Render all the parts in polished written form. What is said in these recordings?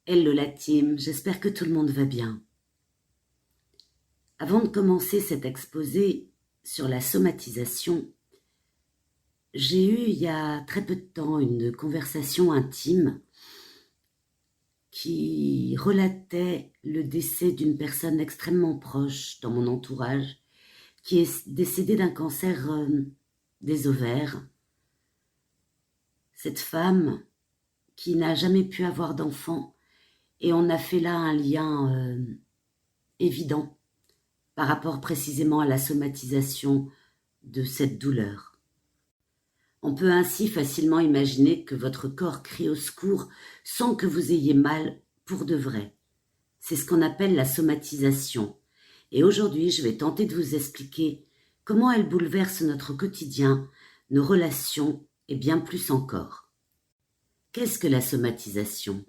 Hello la team, j'espère que tout le monde va bien. Avant de commencer cet exposé sur la somatisation, j'ai eu il y a très peu de temps une conversation intime qui relatait le décès d'une personne extrêmement proche dans mon entourage, qui est décédée d'un cancer des ovaires. Cette femme qui n'a jamais pu avoir d'enfant, et on a fait là un lien évident par rapport précisément à la somatisation de cette douleur. On peut ainsi facilement imaginer que votre corps crie au secours sans que vous ayez mal pour de vrai. C'est ce qu'on appelle la somatisation. Et aujourd'hui, je vais tenter de vous expliquer comment elle bouleverse notre quotidien, nos relations et bien plus encore. Qu'est-ce que la somatisation ?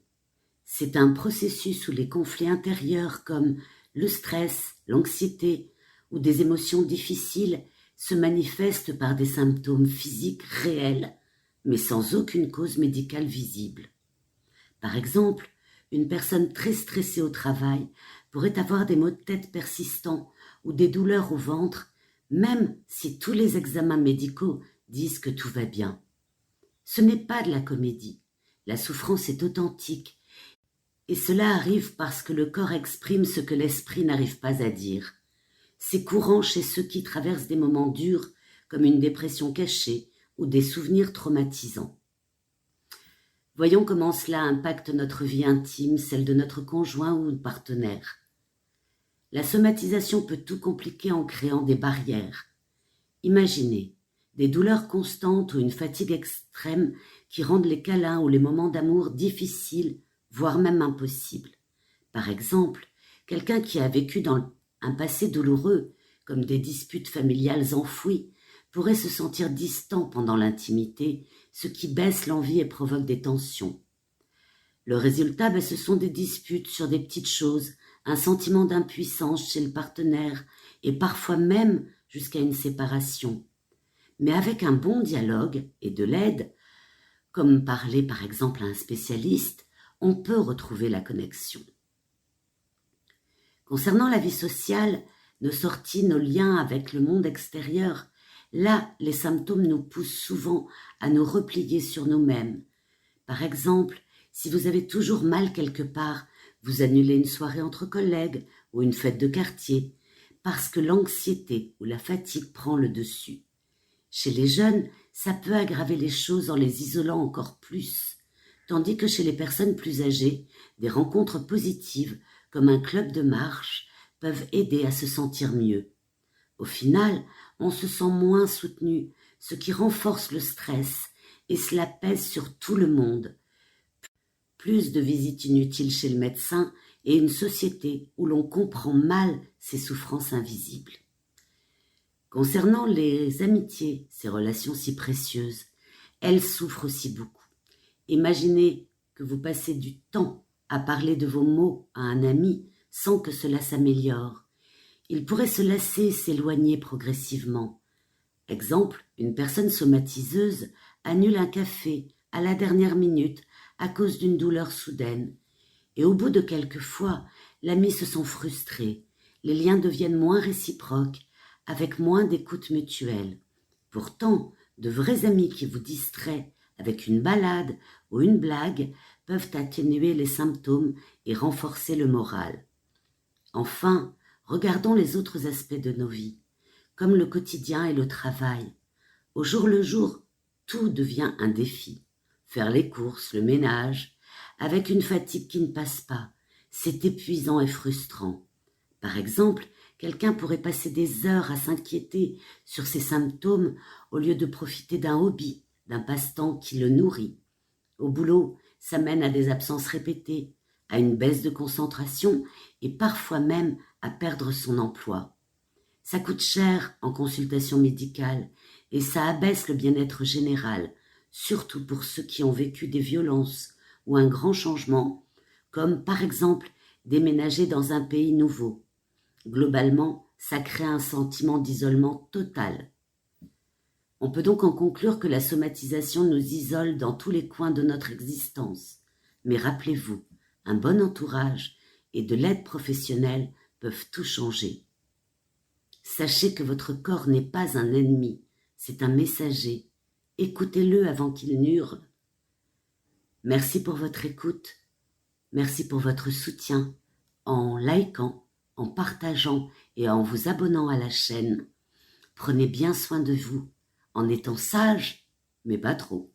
C'est un processus où les conflits intérieurs comme le stress, l'anxiété ou des émotions difficiles se manifestent par des symptômes physiques réels, mais sans aucune cause médicale visible. Par exemple, une personne très stressée au travail pourrait avoir des maux de tête persistants ou des douleurs au ventre, même si tous les examens médicaux disent que tout va bien. Ce n'est pas de la comédie. La souffrance est authentique. Et cela arrive parce que le corps exprime ce que l'esprit n'arrive pas à dire. C'est courant chez ceux qui traversent des moments durs, comme une dépression cachée ou des souvenirs traumatisants. Voyons comment cela impacte notre vie intime, celle de notre conjoint ou partenaire. La somatisation peut tout compliquer en créant des barrières. Imaginez des douleurs constantes ou une fatigue extrême qui rendent les câlins ou les moments d'amour difficiles, voire même impossibles. Par exemple, quelqu'un qui a vécu dans un passé douloureux, comme des disputes familiales enfouies, pourrait se sentir distant pendant l'intimité, ce qui baisse l'envie et provoque des tensions. Le résultat, ce sont des disputes sur des petites choses, un sentiment d'impuissance chez le partenaire et parfois même jusqu'à une séparation. Mais avec un bon dialogue et de l'aide, comme parler par exemple à un spécialiste, on peut retrouver la connexion. Concernant la vie sociale, nos sorties, nos liens avec le monde extérieur, là, les symptômes nous poussent souvent à nous replier sur nous-mêmes. Par exemple, si vous avez toujours mal quelque part, vous annulez une soirée entre collègues ou une fête de quartier, parce que l'anxiété ou la fatigue prend le dessus. Chez les jeunes, ça peut aggraver les choses en les isolant encore plus, tandis que chez les personnes plus âgées, des rencontres positives, comme un club de marche, peuvent aider à se sentir mieux. Au final, on se sent moins soutenu, ce qui renforce le stress, et cela pèse sur tout le monde. Plus de visites inutiles chez le médecin et une société où l'on comprend mal ces souffrances invisibles. Concernant les amitiés, ces relations si précieuses, elles souffrent aussi beaucoup. Imaginez que vous passez du temps à parler de vos maux à un ami sans que cela s'améliore. Il pourrait se lasser et s'éloigner progressivement. Exemple, une personne somatiseuse annule un café à la dernière minute à cause d'une douleur soudaine. Et au bout de quelques fois, l'ami se sent frustré. Les liens deviennent moins réciproques, avec moins d'écoute mutuelle. Pourtant, de vrais amis qui vous distraient avec une balade ou une blague peuvent atténuer les symptômes et renforcer le moral. Enfin, regardons les autres aspects de nos vies, comme le quotidien et le travail. Au jour le jour, tout devient un défi. Faire les courses, le ménage, avec une fatigue qui ne passe pas, c'est épuisant et frustrant. Par exemple, quelqu'un pourrait passer des heures à s'inquiéter sur ses symptômes au lieu de profiter d'un hobby, d'un passe-temps qui le nourrit. Au boulot, ça mène à des absences répétées, à une baisse de concentration et parfois même à perdre son emploi. Ça coûte cher en consultation médicale et ça abaisse le bien-être général, surtout pour ceux qui ont vécu des violences ou un grand changement, comme par exemple déménager dans un pays nouveau. Globalement, ça crée un sentiment d'isolement total. On peut donc en conclure que la somatisation nous isole dans tous les coins de notre existence. Mais rappelez-vous, un bon entourage et de l'aide professionnelle peuvent tout changer. Sachez que votre corps n'est pas un ennemi, c'est un messager. Écoutez-le avant qu'il n'hurle. Merci pour votre écoute. Merci pour votre soutien en likant, en partageant et en vous abonnant à la chaîne. Prenez bien soin de vous en étant sage, mais pas trop.